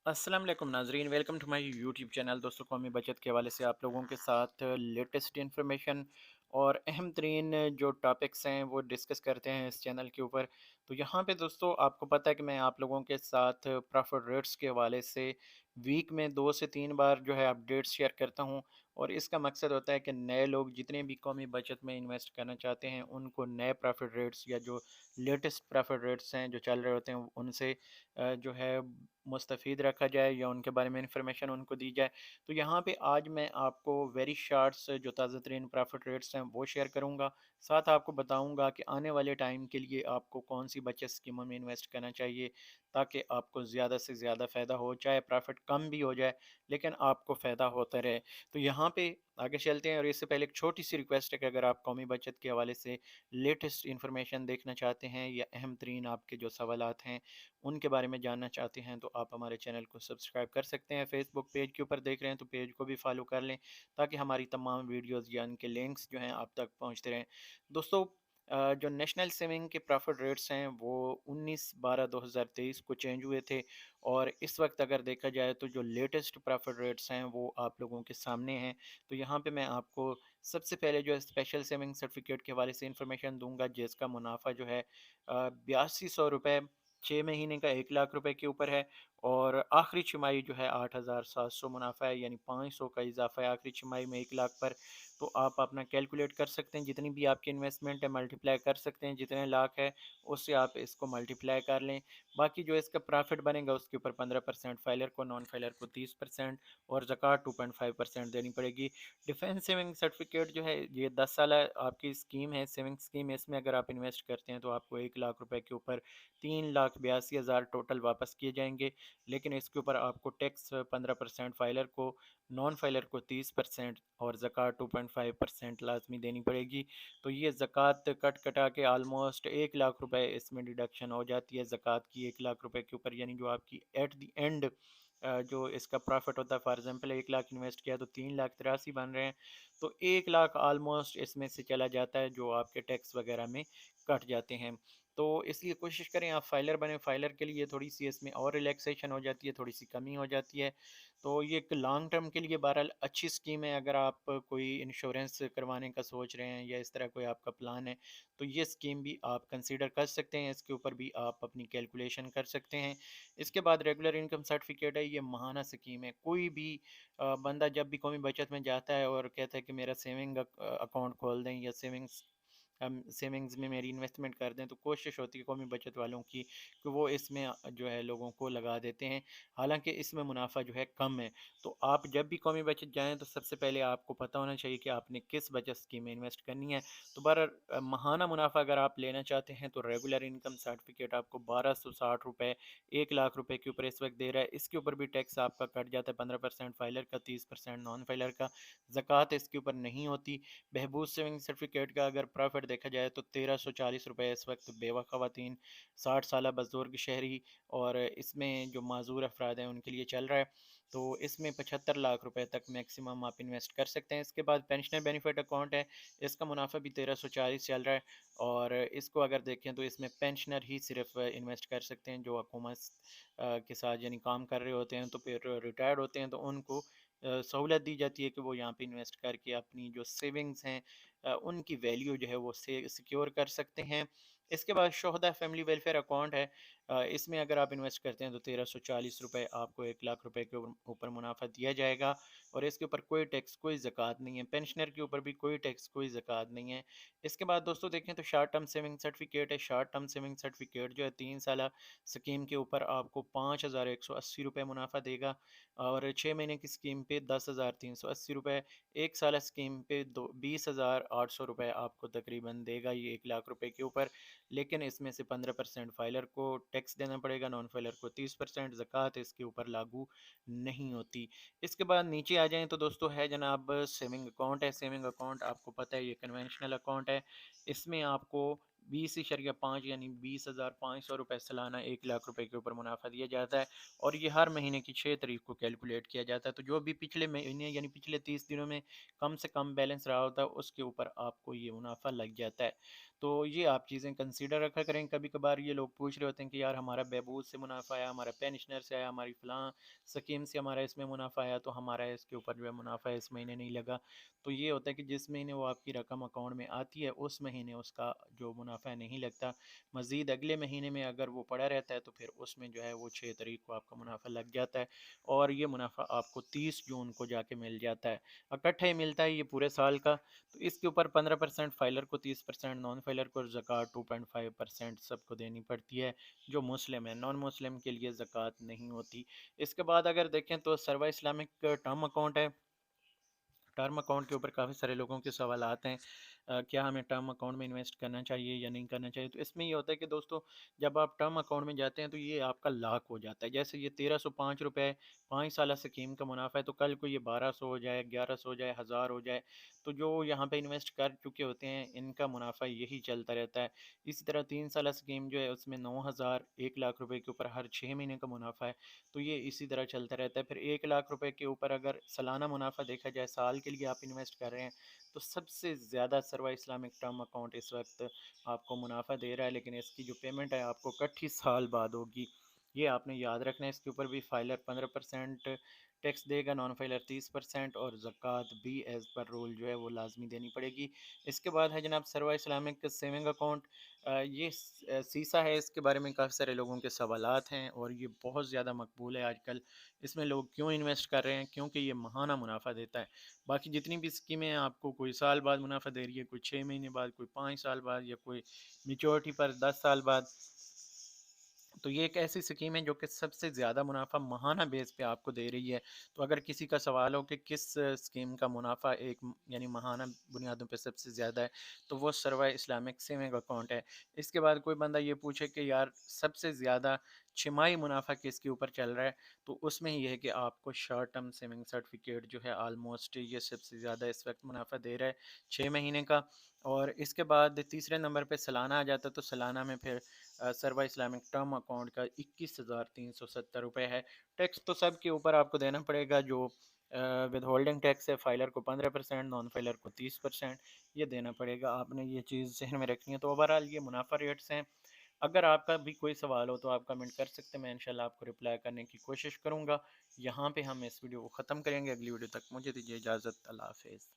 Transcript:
अस्सलाम वालेकुम नाजरीन, welcome to my YouTube channel. दोस्तों, कौमी बचत के हवाले से आप लोगों के साथ लेटेस्ट इन्फॉर्मेशन और अहम तरीन जो टॉपिक्स हैं वो डिस्कस करते हैं इस चैनल के ऊपर। तो यहाँ पे दोस्तों आपको पता है कि मैं आप लोगों के साथ प्रॉफिट रेट्स के हवाले से वीक में 2 से 3 बार जो है अपडेट्स शेयर करता हूँ। और इसका मकसद होता है कि नए लोग जितने भी कौमी बचत में इन्वेस्ट करना चाहते हैं उनको नए प्रॉफिट रेट्स या जो लेटेस्ट प्रॉफिट रेट्स हैं जो चल रहे होते हैं उनसे जो है मुस्तफ़ीद रखा जाए या उनके बारे में इंफॉर्मेशन उनको दी जाए। तो यहाँ पे आज मैं आपको वेरी शार्ट्स जो ताज़ा तरीन प्रॉफिट रेट्स हैं वो शेयर करूँगा। साथ आपको बताऊँगा कि आने वाले टाइम के लिए आपको कौन सी बचत स्कीमों में इन्वेस्ट करना चाहिए ताकि आपको ज़्यादा से ज़्यादा फ़ायदा हो, चाहे प्रॉफिट कम भी हो जाए लेकिन आपको फ़ायदा होता रहे। तो यहाँ पे आगे चलते हैं, और इससे पहले एक छोटी सी रिक्वेस्ट है कि अगर आप कौमी बचत के हवाले से लेटेस्ट इन्फॉर्मेशन देखना चाहते हैं या अहम तरीन आपके जो सवालात हैं उनके बारे में जानना चाहते हैं तो आप हमारे चैनल को सब्सक्राइब कर सकते हैं। फेसबुक पेज के ऊपर देख रहे हैं तो पेज को भी फॉलो कर लें ताकि हमारी तमाम वीडियोस या उनके लिंक्स जो हैं आप तक पहुंचते रहें। दोस्तों, जो नेशनल सेविंग के प्रॉफिट रेट्स हैं वो 19/12/2023 को चेंज हुए थे। और इस वक्त अगर देखा जाए तो जो लेटेस्ट प्रॉफिट रेट्स हैं वो आप लोगों के सामने हैं। तो यहाँ पे मैं आपको सबसे पहले जो है स्पेशल सेविंग सर्टिफिकेट के हवाले से इंफॉर्मेशन दूंगा जिसका मुनाफा जो है 8200 रुपये 6 महीने का 1 लाख रुपए के ऊपर है। और आखिरी छमाही जो है 8700 मुनाफा है, यानी 500 का इजाफा है आखिरी छमाही में 1 लाख पर। तो आप अपना कैलकुलेट कर सकते हैं, जितनी भी आपकी इन्वेस्टमेंट है मल्टीप्लाई कर सकते हैं, जितने लाख है उससे आप इसको मल्टीप्लाई कर लें। बाकी जो इसका प्रॉफिट बनेगा उसके ऊपर 15% फाइलर को, नॉन फाइलर को 30% और ज़कात 2.5% देनी पड़ेगी। डिफेंस सेविंग सर्टिफिकेट जो है ये 10 साल आपकी स्कीम है, सेविंग स्कीम। इसमें अगर आप इन्वेस्ट करते हैं तो आपको 1 लाख रुपए के ऊपर 3,82,000 टोटल वापस किए जाएंगे। लेकिन इसके ऊपर आपको टैक्स 15% फाइलर को, नॉन फाइलर को 30% और ज़कात 2.5% लाजमी देनी पड़ेगी। तो ये ज़कात कट कटा के आलमोस्ट 1 लाख रुपए इसमें डिडक्शन हो जाती है ज़कात की 1 लाख रुपए के ऊपर, यानी जो आपकी एट द एंड जो इसका प्रॉफिट होता है। फॉर एग्जांपल 1 लाख इन्वेस्ट किया तो 3,83,000 बन रहे हैं। तो 1 लाख आलमोस्ट इसमें से चला जाता है जो आपके टैक्स वगैरह में कट जाते हैं। तो इसलिए कोशिश करें आप फाइलर बने। फाइलर के लिए थोड़ी सी इसमें और रिलैक्सेशन हो जाती है, थोड़ी सी कमी हो जाती है। तो ये एक लॉन्ग टर्म के लिए बहरहाल अच्छी स्कीम है। अगर आप कोई इंश्योरेंस करवाने का सोच रहे हैं या इस तरह कोई आपका प्लान है तो ये स्कीम भी आप कंसीडर कर सकते हैं। इसके ऊपर भी आप अपनी कैलकुलेशन कर सकते हैं। इसके बाद रेगुलर इनकम सर्टिफिकेट है, ये महाना स्कीम है। कोई भी बंदा जब भी कौमी बचत में जाता है और कहता है कि मेरा सेविंग अकाउंट खोल दें या सेविंग्स हम सेविंग्स में मेरी इन्वेस्टमेंट कर दें, तो कोशिश होती है कौमी बचत वालों की कि वो इसमें जो है लोगों को लगा देते हैं। हालांकि इसमें मुनाफा जो है कम है। तो आप जब भी कौमी बचत जाएं तो सबसे पहले आपको पता होना चाहिए कि आपने किस बचत स्कीम में इन्वेस्ट करनी है। तो महाना मुनाफा अगर आप लेना चाहते हैं तो रेगुलर इनकम सर्टिफिकेट आपको 1260 रुपये 1 लाख रुपए के ऊपर इस वक्त दे रहा है। इसके ऊपर भी टैक्स आपका कट जाता है, 15% फाइलर का, 30% नॉन फाइलर का। ज़कात इसके ऊपर नहीं होती। बहबूद सेविंग सर्टिफिकेट का अगर प्रॉफिट देखा जाए तो 1340 रुपये इस वक्त बेवा खवातीन, 60 साल बुजुर्ग शहरी और इसमें जो माजूर अफराद हैं उनके लिए चल रहा है। तो इसमें 75 लाख रुपए तक मैक्सिमम आप इन्वेस्ट कर सकते हैं। इसके बाद पेंशनर बेनिफिट अकाउंट है, इसका मुनाफा भी 1340 चल रहा है। और इसको अगर देखें तो इसमें पेंशनर ही सिर्फ इन्वेस्ट कर सकते हैं जो हुकूमत के साथ यानी काम कर रहे होते हैं तो फिर रिटायर्ड होते हैं तो उनको सहूलत दी जाती है कि वो यहाँ पे इन्वेस्ट करके अपनी जो सेविंग्स हैं उनकी वैल्यू जो है वो से सिक्योर कर सकते हैं। इसके बाद शोहदा फैमिली वेलफेयर अकाउंट है। इसमें अगर आप इन्वेस्ट करते हैं तो 1340 रुपये आपको 1 लाख रुपए के ऊपर मुनाफा दिया जाएगा। और इसके ऊपर कोई टैक्स कोई ज़कात नहीं है। पेंशनर के ऊपर भी कोई टैक्स कोई ज़कात नहीं है। इसके बाद दोस्तों देखें तो शार्ट टर्म सेविंग सर्टिफिकेट है। शार्ट टर्म सेविंग सर्टिफिकेट जो है 3 साल स्कीम के ऊपर आपको 5,180 रुपये मुनाफा देगा। और 6 महीने की स्कीम पे 10,380 रुपये, 1 साल स्कीम पे 20,800 रुपये आपको तकरीबन देगा ये 1 लाख रुपए के ऊपर। लेकिन इसमें से 15% फाइलर को टैक्स देना पड़ेगा, नॉन फाइलर को 30%। ज़कात इसके ऊपर लागू नहीं होती। इसके बाद नीचे आ जाएं तो दोस्तों है जनाब सेविंग अकाउंट है। सेविंग अकाउंट आपको पता है ये कन्वेंशनल अकाउंट है। इसमें आपको 20.5 यानी 20,500 रुपये सालाना 1 लाख रुपए के ऊपर मुनाफा दिया जाता है। और ये हर महीने की 6 तारीख को कैलकुलेट किया जाता है। तो जो भी पिछले महीने यानी पिछले 30 दिनों में कम से कम बैलेंस रहा होता है उसके ऊपर आपको ये मुनाफा लग जाता है। تو یہ آپ چیزیں کنسیڈر رکھا کریں. کبھی کبھار یہ لوگ پوچھ رہے ہوتے ہیں کہ یار ہمارا بہبود سے منافع آیا، ہمارا پینشنر سے آیا، ہماری فلاں سکیم سے ہمارا اس میں منافع آیا، تو ہمارا اس کے اوپر جو ہے منافع اس مہینے نہیں لگا. تو یہ ہوتا ہے کہ جس مہینے وہ آپ کی رقم اکاؤنٹ میں آتی ہے اس مہینے اس کا جو منافع نہیں لگتا. مزید اگلے مہینے میں اگر وہ پڑا رہتا ہے تو پھر اس میں جو ہے وہ 6 تاریخ کو آپ کا منافع لگ جاتا ہے، اور یہ منافع آپ کو 30 جون کو جا کے مل جاتا ہے. اکٹھا ہی ملتا ہے یہ پورے سال کا. تو اس کے اوپر 15% فائلر کو، 30% نان فائلر کو، زکوٰۃ 2.5% سب کو دینی پڑتی ہے جو مسلم ہے. نان مسلم کے لیے زکوٰۃ نہیں ہوتی. اس کے بعد اگر دیکھیں تو سروا اسلامک ٹرم اکاؤنٹ ہے. ٹرم اکاؤنٹ کے اوپر کافی سارے لوگوں کے سوالات ہیں، کیا ہمیں ٹرم اکاؤنٹ میں انویسٹ کرنا چاہیے یا نہیں کرنا چاہیے. تو اس میں یہ ہوتا ہے کہ دوستو جب آپ ٹرم اکاؤنٹ میں جاتے ہیں تو یہ آپ کا لاک ہو جاتا ہے. جیسے یہ 1305 روپے 5 سالہ سکیم کا منافع ہے، تو کل کو یہ 1200 ہو جائے، 1100 ہو جائے، 1000 ہو جائے، تو جو یہاں پہ انویسٹ کر چکے ہوتے ہیں ان کا منافع یہی چلتا رہتا ہے. اسی طرح 3 سالہ سکیم جو ہے اس میں 9000 1 لاکھ روپے کے اوپر ہر 6 مہینے کا منافع ہے. تو یہ اسی طرح چلتا رہتا ہے. پھر 1 لاکھ روپے کے اوپر اگر سالانہ منافع دیکھا جائے، سال کے لیے آپ انویسٹ کر رہے ہیں، تو سب سے زیادہ سروا اسلامک ٹرم اکاؤنٹ اس وقت آپ کو منافع دے رہا ہے. لیکن اس کی جو پیمنٹ ہے آپ کو کٹھی سال بعد ہوگی. یہ آپ نے یاد رکھنا ہے. اس کے اوپر بھی فائلر 15% ٹیکس دے گا، نان فائلر 30%، اور زکوٰۃ بھی ایز پر رول جو ہے وہ لازمی دینی پڑے گی. اس کے بعد ہے جناب سروا اسلامک سیونگ اکاؤنٹ. یہ سیسا ہے. اس کے بارے میں کافی سارے لوگوں کے سوالات ہیں اور یہ بہت زیادہ مقبول ہے آج کل. اس میں لوگ کیوں انویسٹ کر رہے ہیں؟ کیونکہ یہ ماہانہ منافع دیتا ہے. باقی جتنی بھی اسکیمیں ہیں آپ کو کوئی سال بعد منافع دے رہی ہے، کوئی 6 مہینے بعد، کوئی 5 سال بعد، یا کوئی میچورٹی پر 10 سال بعد. تو یہ ایک ایسی سکیم ہے جو کہ سب سے زیادہ منافع ماہانہ بیس پہ آپ کو دے رہی ہے. تو اگر کسی کا سوال ہو کہ کس سکیم کا منافع ایک یعنی ماہانہ بنیادوں پہ سب سے زیادہ ہے، تو وہ سروا اسلامک سیونگ اکاؤنٹ ہے. اس کے بعد کوئی بندہ یہ پوچھے کہ یار سب سے زیادہ چھمائی منافع کس کے اوپر چل رہا ہے، تو اس میں یہ ہے کہ آپ کو شارٹ ٹرم سیونگ سرٹیفکیٹ جو ہے آلموسٹ یہ سب سے زیادہ اس وقت منافع دے رہا ہے 6 مہینے کا. اور اس کے بعد تیسرے نمبر پہ سالانہ آ جاتا ہے. تو سالانہ میں پھر سروا اسلامک ٹرم اکاؤنٹ کا 21,370 روپے ہے. ٹیکس تو سب کے اوپر آپ کو دینا پڑے گا. جو ود ہولڈنگ ٹیکس ہے، فائلر کو 15%، نان فائلر کو 30%، یہ دینا پڑے گا. آپ نے یہ چیز ذہن میں رکھنی ہے. تو اوورآل یہ منافع ریٹس ہیں. اگر آپ کا بھی کوئی سوال ہو تو آپ کمنٹ کر سکتے ہیں، میں انشاءاللہ آپ کو رپلائی کرنے کی کوشش کروں گا. یہاں پہ ہم اس ویڈیو کو ختم کریں گے. اگلی ویڈیو تک مجھے دیجیے اجازت. اللہ حافظ.